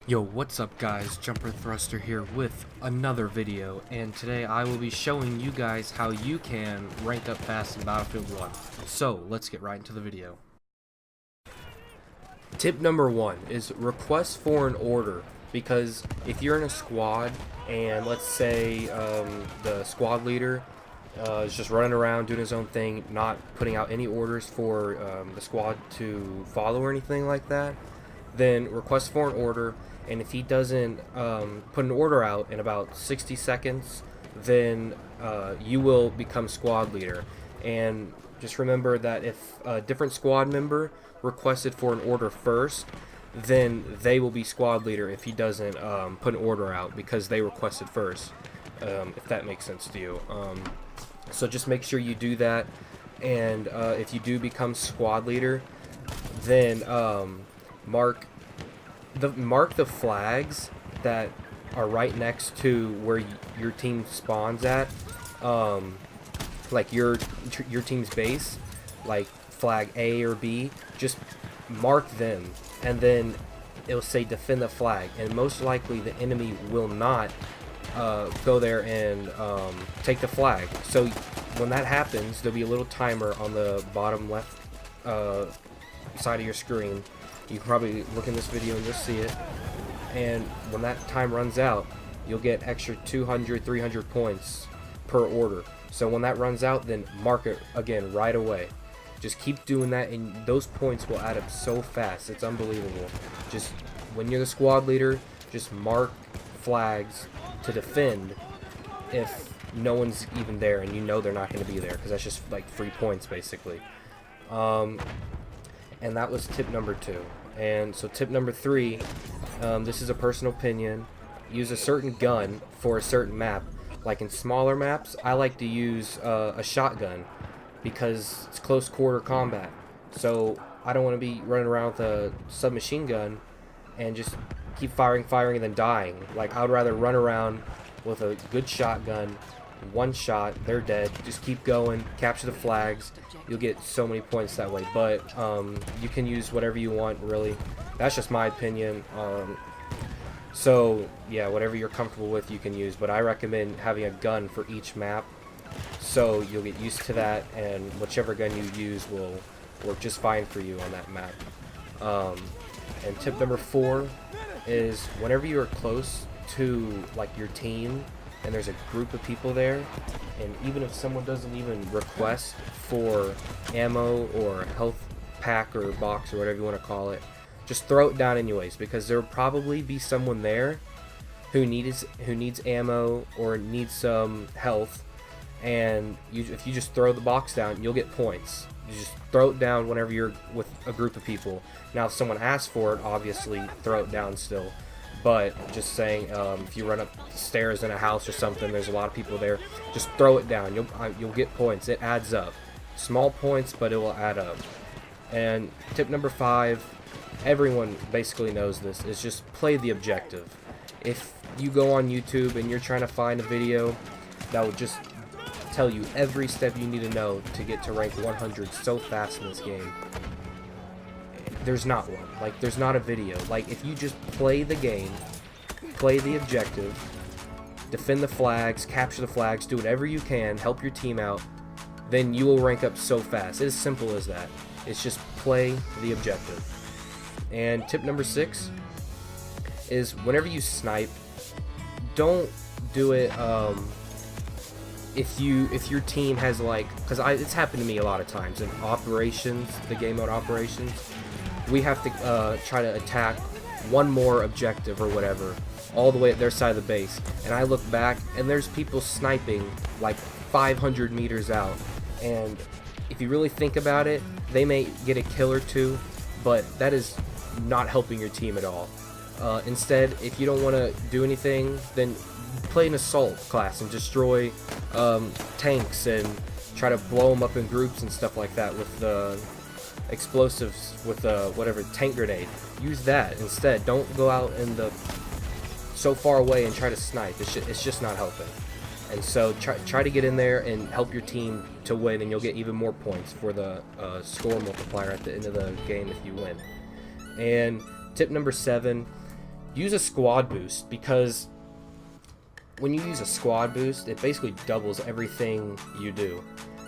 Yo, what's up guys, Jumperthruster here with another video, and today I will be showing you guys how you can rank up fast in Battlefield 1. So, let's get right into the video. Tip number 1 is request for an order, because if you're in a squad and let's say the squad leader is just running around doing his own thing, not putting out any orders for the squad to follow or anything like that, then request for an order. And if he doesn't put an order out in about 60 seconds, then you will become squad leader. And just remember that if a different squad member requested for an order first, then they will be squad leader if he doesn't put an order out because they requested first, if that makes sense to you. So just make sure you do that, and if you do become squad leader, then mark the flags that are right next to where your team spawns at, like your team's base, like flag A or B. Just mark them, and then it'll say defend the flag, and most likely the enemy will not go there and take the flag. So when that happens, there'll be a little timer on the bottom left side of your screen. You can probably look in this video and you'll see it. And when that time runs out, you'll get extra 200, 300 points per order. So when that runs out, then mark it again right away. Just keep doing that, and those points will add up so fast. It's unbelievable. Just when you're the squad leader, just mark flags to defend if no one's even there and you know they're not going to be there, because that's just like free points basically. And that was tip number 2. And so tip number 3, this is a personal opinion. Use a certain gun for a certain map. Like in smaller maps, I like to use a shotgun because it's close quarter combat. So I don't want to be running around with a submachine gun and just keep firing, and then dying. Like, I would rather run around with a good shotgun, one shot, they're dead, just keep going, capture the flags. You'll get so many points that way. But you can use whatever you want, really. That's just my opinion. So yeah, whatever you're comfortable with you can use, but I recommend having a gun for each map, so you'll get used to that, and whichever gun you use will work just fine for you on that map. And tip number 4 is whenever you are close to like your team and there's a group of people there, and even if someone doesn't even request for ammo or health pack or box or whatever you want to call it, just throw it down anyways, because there will probably be someone there who needs ammo or needs some health, and if you just throw the box down, you'll get points. You just throw it down whenever you're with a group of people. Now if someone asks for it, obviously throw it down still. But just saying, if you run up the stairs in a house or something, there's a lot of people there, just throw it down. You'll get points. It adds up. Small points, but it will add up. And tip number 5, everyone basically knows this, is just play the objective. If you go on YouTube and you're trying to find a video that will just tell you every step you need to know to get to rank 100 so fast in this game, there's not one. Like, there's not a video. Like, if you just play the game, play the objective, defend the flags, capture the flags, do whatever you can, help your team out, then you will rank up so fast. It's as simple as that. It's just play the objective. And tip number 6 is whenever you snipe, don't do it if your team has, like, because it's happened to me a lot of times in operations, the game mode operations. We have to try to attack one more objective or whatever all the way at their side of the base, and I look back and there's people sniping like 500 meters out, and if you really think about it, they may get a kill or two, but that is not helping your team at all. Instead, if you don't want to do anything, then play an assault class and destroy tanks and try to blow them up in groups and stuff like that with the explosives, with whatever, tank grenade. Use that instead. Don't go out in the so far away and try to snipe. It's just not helping. And so try to get in there and help your team to win, and you'll get even more points for the score multiplier at the end of the game if you win. And tip number 7 use a squad boost, because when you use a squad boost, it basically doubles everything you do.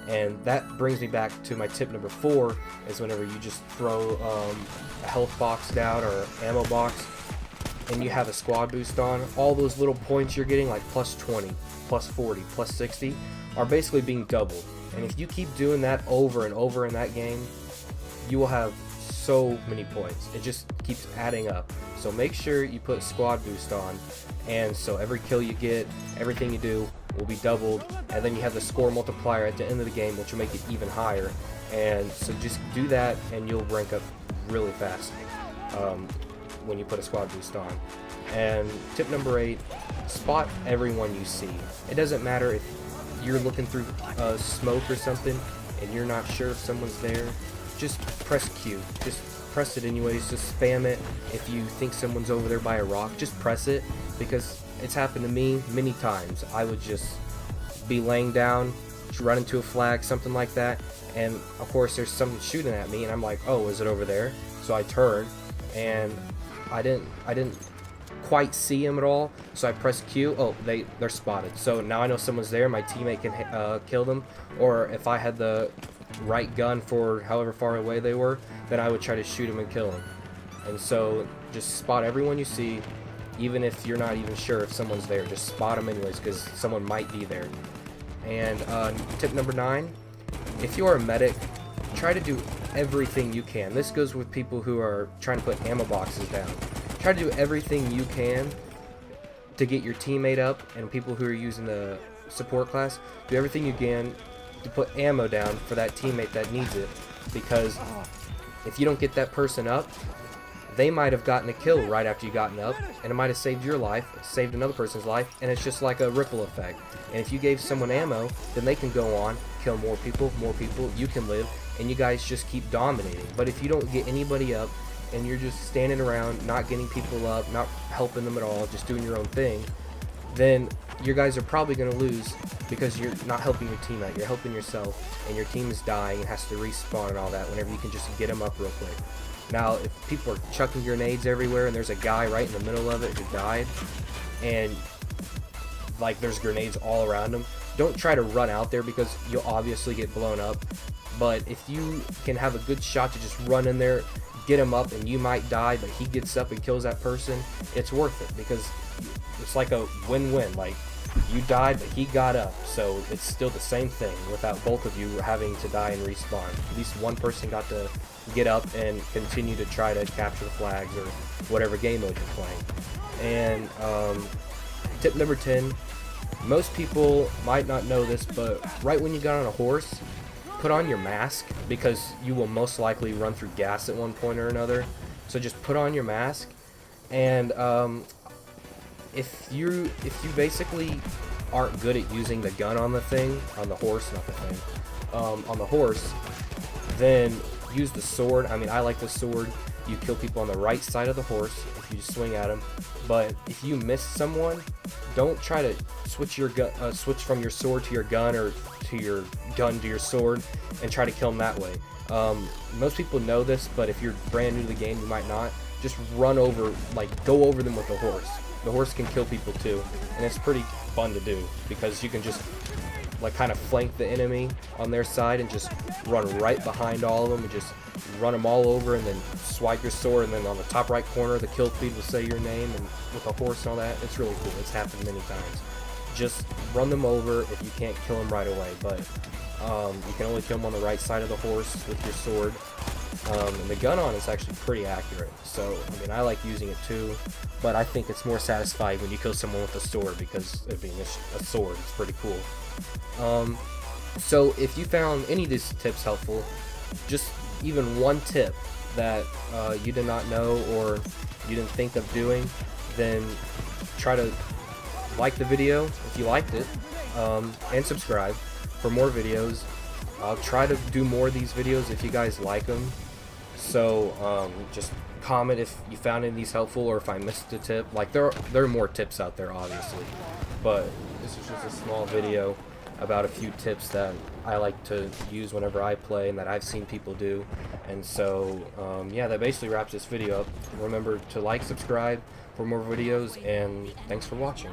And that brings me back to my tip number 4, is whenever you just throw a health box down or ammo box and you have a squad boost on, all those little points you're getting, like plus 20, plus 40, plus 60, are basically being doubled. And if you keep doing that over and over in that game, you will have so many points. It just keeps adding up. So make sure you put squad boost on, and so every kill you get, everything you do will be doubled, and then you have the score multiplier at the end of the game, which will make it even higher. And so just do that and you'll rank up really fast when you put a squad boost on. And tip number 8, spot everyone you see. It doesn't matter if you're looking through smoke or something and you're not sure if someone's there, just press Q. Just press it anyways, just spam it. If you think someone's over there by a rock, just press it, because it's happened to me many times. I would just be laying down, run into a flag, something like that, and of course there's someone shooting at me and I'm like, oh, is it over there? So I turn and I didn't quite see him at all, so I press Q. Oh, they're spotted. So now I know someone's there, my teammate can kill them. Or if I had the right gun for however far away they were, then I would try to shoot them and kill them. And so just spot everyone you see, even if you're not even sure if someone's there. Just spot them anyways, because someone might be there. And tip number 9, if you are a medic, try to do everything you can. This goes with people who are trying to put ammo boxes down. Try to do everything you can to get your teammate up, and people who are using the support class, do everything you can to put ammo down for that teammate that needs it, because if you don't get that person up, they might have gotten a kill right after you gotten up, and it might have saved your life, saved another person's life, and it's just like a ripple effect. And if you gave someone ammo, then they can go on, kill more people, you can live, and you guys just keep dominating. But if you don't get anybody up, and you're just standing around, not getting people up, not helping them at all, just doing your own thing, then you guys are probably going to lose, because you're not helping your team out, you're helping yourself, and your team is dying and has to respawn and all that whenever you can just get them up real quick. Now, if people are chucking grenades everywhere and there's a guy right in the middle of it who died, and like there's grenades all around him, don't try to run out there, because you'll obviously get blown up. But if you can have a good shot to just run in there, get him up, and you might die, but he gets up and kills that person, it's worth it, because it's like a win-win. Like, you died, but he got up, so it's still the same thing without both of you having to die and respawn. At least one person got to get up and continue to try to capture the flags or whatever game mode you're playing. And tip number 10, most people might not know this, but right when you got on a horse, put on your mask, because you will most likely run through gas at one point or another. So just put on your mask, and if you basically aren't good at using the gun on the thing, on the horse, not the thing, on the horse, then use the sword. I mean, I like the sword. You kill people on the right side of the horse if you just swing at them. But if you miss someone, don't try to switch your switch from your sword to your gun, or to your gun to your sword, and try to kill them that way. Most people know this, but if you're brand new to the game, you might not. Just run over, like go over them with the horse. The horse can kill people too, and it's pretty fun to do, because you can just like kind of flank the enemy on their side and just run right behind all of them and just run them all over, and then swipe your sword, and then on the top right corner the kill feed will say your name, and with a horse and all that. It's really cool. It's happened many times. Just run them over if you can't kill them right away, but you can only kill them on the right side of the horse with your sword. And the gun on is actually pretty accurate, so I mean, I like using it too, but I think it's more satisfying when you kill someone with a sword, because it being a sword, it's pretty cool. So if you found any of these tips helpful, just even one tip that you did not know or you didn't think of doing, then try to like the video if you liked it, and subscribe for more videos. I'll try to do more of these videos if you guys like them. So just comment if you found any of these helpful, or if I missed a tip. Like, there are more tips out there, obviously, but this is just a small video about a few tips that I like to use whenever I play and that I've seen people do. And so yeah, that basically wraps this video up. Remember to like, subscribe, for more videos, and thanks for watching.